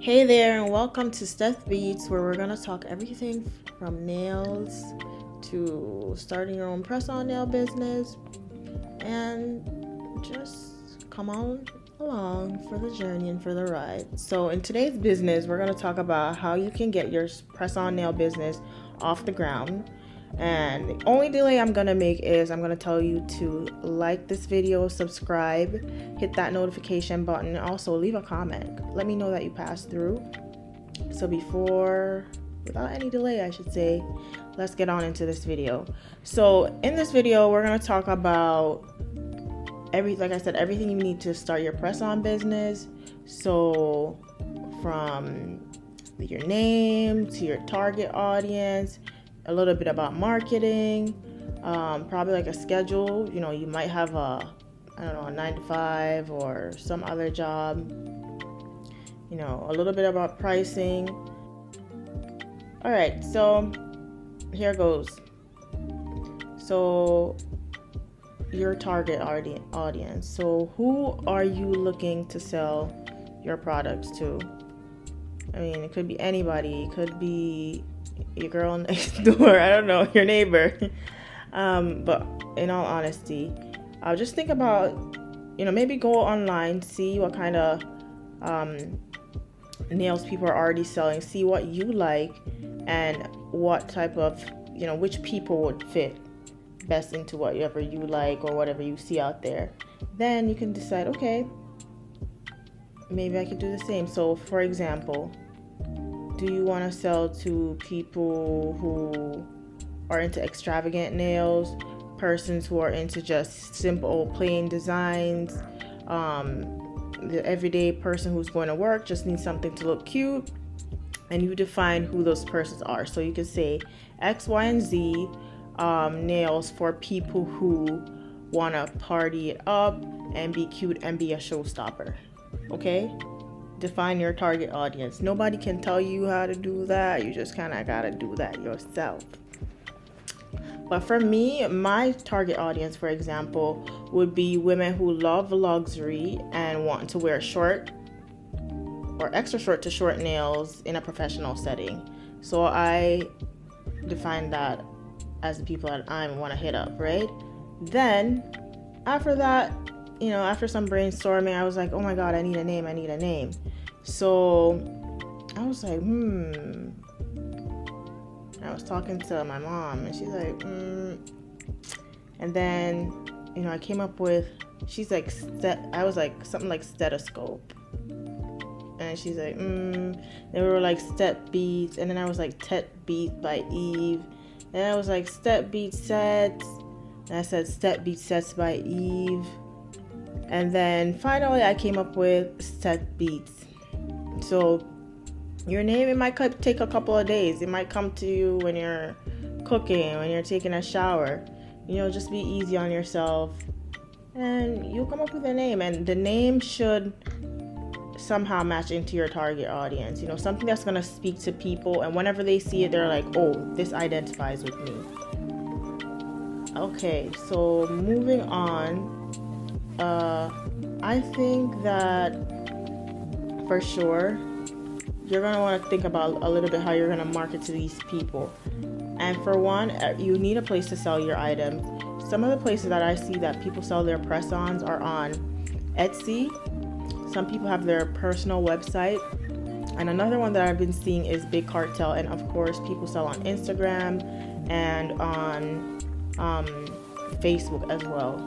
Hey there, and welcome to Steth Beats, where we're going to talk everything from nails to starting your own press-on nail business, and just come on along for the journey and for the ride. So, in today's business, we're going to talk about how you can get your press-on nail business off the ground. And the only delay I'm gonna make is I'm gonna tell you to like this video, subscribe, hit that notification button, and also leave a comment. Let me know that you passed through. So without any delay, I should say, let's get on into this video. So in this video, we're gonna talk about everything you need to start your press-on business. So from your name to your target audience, a little bit about marketing, probably like a schedule. You might have a 9 to 5 or some other job. A little bit about pricing. All right, so here goes. So your target audience. So who are you looking to sell your products to? I mean, it could be anybody. It could be your girl next door, I don't know, your neighbor. But in all honesty, just think about, maybe go online, see what kind of nails people are already selling, see what you like, and what type of, which people would fit best into whatever you like or whatever you see out there. Then you can decide, okay, maybe I could do the same. So, for example, do you want to sell to people who are into extravagant nails, persons who are into just simple, plain designs, the everyday person who's going to work just needs something to look cute? And you define who those persons are. So you can say X, Y, and Z nails for people who want to party it up and be cute and be a showstopper. Okay? Define your target audience. Nobody can tell you how to do that. You just kind of got to do that yourself. But for me, my target audience, for example, would be women who love luxury and want to wear short or extra short to short nails in a professional setting. So I define that as the people that I want to hit up, right? Then after that, after some brainstorming, I was like, oh my God, I need a name. So I was like, I was talking to my mom and she's like, And then, I came up with, she's like, I was like, something like stethoscope. And she's like, They were like Steth Beats. And then I was like, Steth Beats by Eve. And I was like, Steth Beats sets. And I said, Steth Beats sets by Eve. And then finally I came up with Steth Beats. So your name, it might take a couple of days. It might come to you when you're cooking, when you're taking a shower. Just be easy on yourself and you'll come up with a name. And the name should somehow match into your target audience. Something that's going to speak to people. And whenever they see it, they're like, oh, this identifies with me. Okay, so moving on. I think that for sure you're going to want to think about a little bit how you're going to market to these people. And for one, you need a place to sell your items. Some of the places that I see that people sell their press-ons are on Etsy. Some people have their personal website. And another one that I've been seeing is Big Cartel. And of course, people sell on Instagram and on Facebook as well.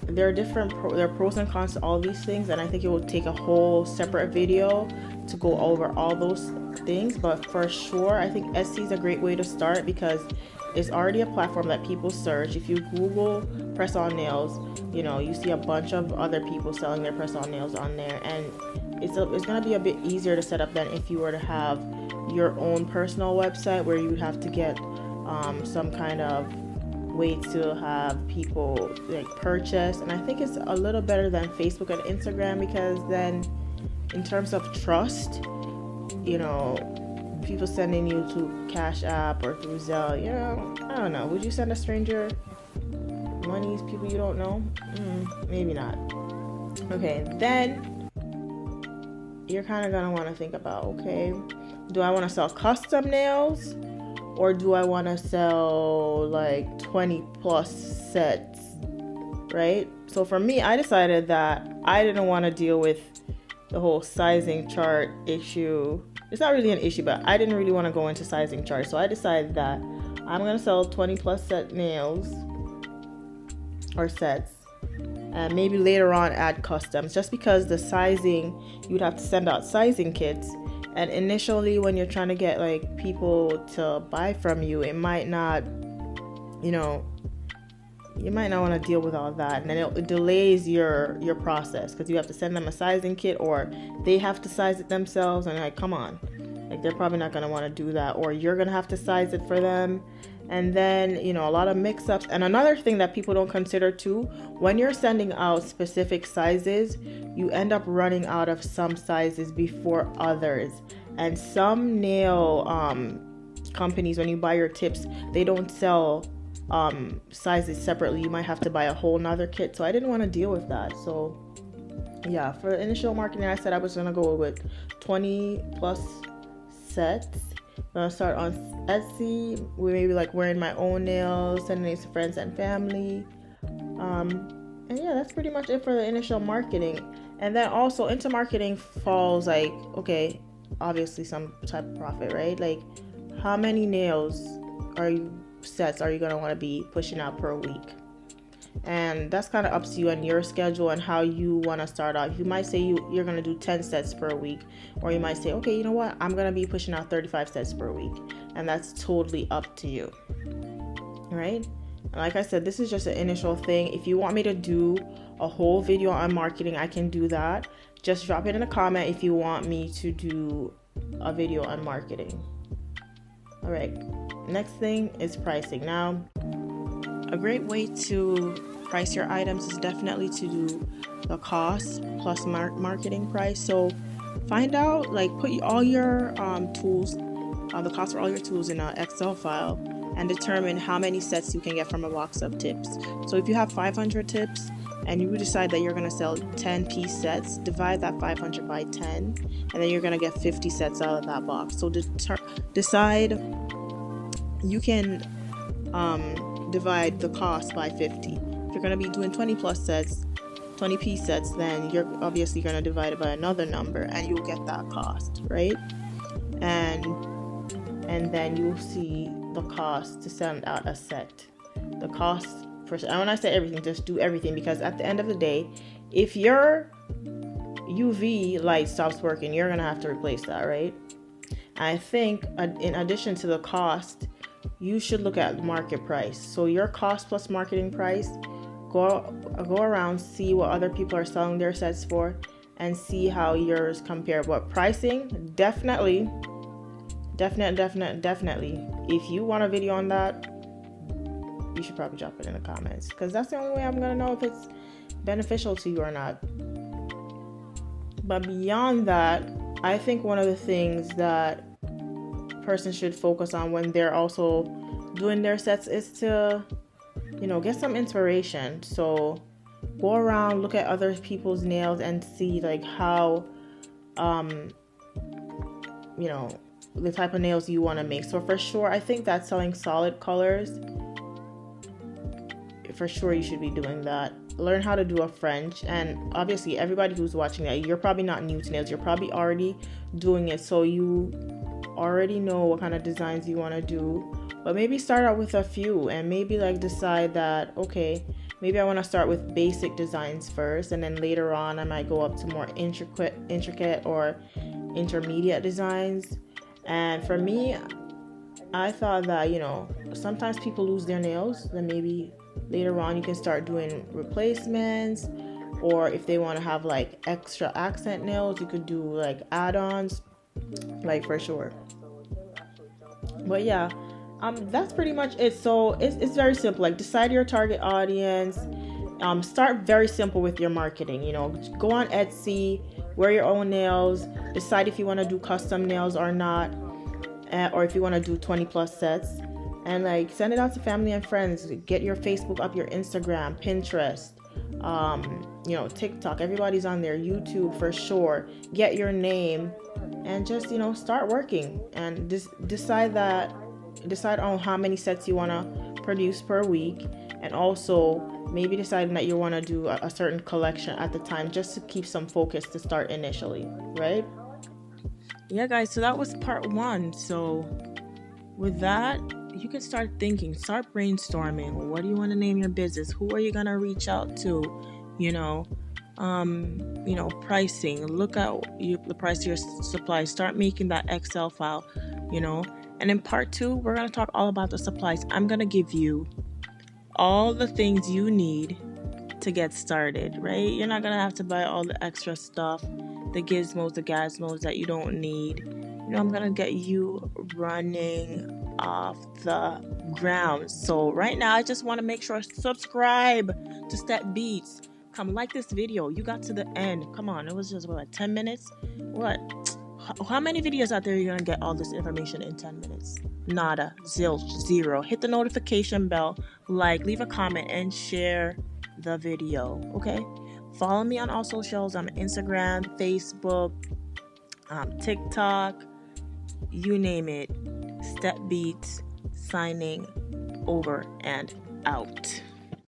There are pros and cons to all these things, and I think it will take a whole separate video to go over all those things. But for sure, I think Etsy is a great way to start because it's already a platform that people search. If you Google press-on nails, you see a bunch of other people selling their press-on nails on there, and it's going to be a bit easier to set up than if you were to have your own personal website where you would have to get some kind of way to have people like purchase. And I think it's a little better than Facebook and Instagram because then in terms of trust, people sending you to Cash App or through Zelle, I don't know, would you send a stranger money, people you don't know? Maybe not. Okay, then you're kind of gonna want to think about, okay, do I want to sell custom nails, or do I want to sell like 20 plus sets, right? So for me, I decided that I didn't want to deal with the whole sizing chart issue. It's not really an issue, but I didn't really want to go into sizing charts. So I decided that I'm going to sell 20 plus set nails or sets, and maybe later on add customs, just because the sizing, you'd have to send out sizing kits. And initially when you're trying to get like people to buy from you, it might not, you might not want to deal with all that, and then it delays your process, because you have to send them a sizing kit, or they have to size it themselves, and like, come on, like they're probably not going to want to do that, or you're going to have to size it for them. And then a lot of mix-ups. And another thing that people don't consider too, when you're sending out specific sizes, you end up running out of some sizes before others. And some nail companies, when you buy your tips, they don't sell sizes separately. You might have to buy a whole nother kit. So I didn't want to deal with that. So yeah, for initial marketing, I said I was gonna go with 20 plus sets. I'm gonna start on Etsy. We maybe like wearing my own nails, sending it to friends and family. And yeah, that's pretty much it for the initial marketing. And then also into marketing falls like, okay, obviously some type of profit, right? Like, how many sets are you gonna want to be pushing out per week? And that's kind of up to you and your schedule and how you want to start out. You might say you're going to do 10 sets per week, or you might say, okay, you know what, I'm going to be pushing out 35 sets per week, and that's totally up to you. All right? And like I said, this is just an initial thing. If you want me to do a whole video on marketing, I can do that. Just drop it in a comment if you want me to do a video on marketing. All right, next thing is pricing. Now, a great way to price your items is definitely to do the cost plus marketing price. So find out, like, put all your tools, the cost for all your tools in an Excel file, and determine how many sets you can get from a box of tips. So if you have 500 tips and you decide that you're going to sell 10 piece sets, divide that 500 by 10, and then you're going to get 50 sets out of that box. So decide, you can divide the cost by 50. If you're going to be doing 20 plus sets, 20 piece sets, then you're obviously going to divide it by another number, and you'll get that cost, right? And then you'll see the cost to send out a set. The cost for, and when I say everything, just do everything, because at the end of the day, if your UV light stops working, you're going to have to replace that, right? I think in addition to the cost, you should look at market price. So your cost plus marketing price, go around, see what other people are selling their sets for, and see how yours compare. But pricing, definitely, if you want a video on that, you should probably drop it in the comments, because that's the only way I'm gonna know if it's beneficial to you or not. But beyond that, I think one of the things that person should focus on when they're also doing their sets is to get some inspiration. So go around, look at other people's nails, and see like how the type of nails you want to make. So for sure, I think that selling solid colors, for sure you should be doing that. Learn how to do a French, and obviously everybody who's watching that, you're probably not new to nails, you're probably already doing it, so you already know what kind of designs you want to do. But maybe start out with a few, and maybe like decide that, okay, maybe I want to start with basic designs first, and then later on I might go up to more intricate or intermediate designs. And for me, I thought that sometimes people lose their nails, then maybe later on you can start doing replacements, or if they want to have like extra accent nails, you could do like add-ons, like, for sure. But yeah, that's pretty much it. So it's very simple. Like, decide your target audience. Start very simple with your marketing. Go on Etsy, wear your own nails, decide if you want to do custom nails or not, or if you want to do 20 plus sets, and like send it out to family and friends. Get your Facebook up, your Instagram, Pinterest, TikTok. Everybody's on there. YouTube for sure. Get your name and just, start working and decide on how many sets you want to produce per week, and also maybe deciding that you want to do a certain collection at the time, just to keep some focus to start initially, right? Yeah, guys, so that was part 1. So with that, you can start thinking, start brainstorming. What do you want to name your business? Who are you going to reach out to? Pricing. Look at the price of your supplies. Start making that Excel file, And in part 2, we're going to talk all about the supplies. I'm going to give you all the things you need to get started, right? You're not going to have to buy all the extra stuff, the gizmos, the gazmos that you don't need. I'm going to get you running off the ground. So right now, I just want to make sure subscribe to Steth Beats. Come like this video. You got to the end. Come on. It was just, 10 minutes? What? How many videos out there are you going to get all this information in 10 minutes? Nada. Zilch. Zero. Hit the notification bell. Leave a comment, and share the video. Okay? Follow me on all socials. I'm Instagram, Facebook, TikTok. You name it. Steth Beats signing over and out.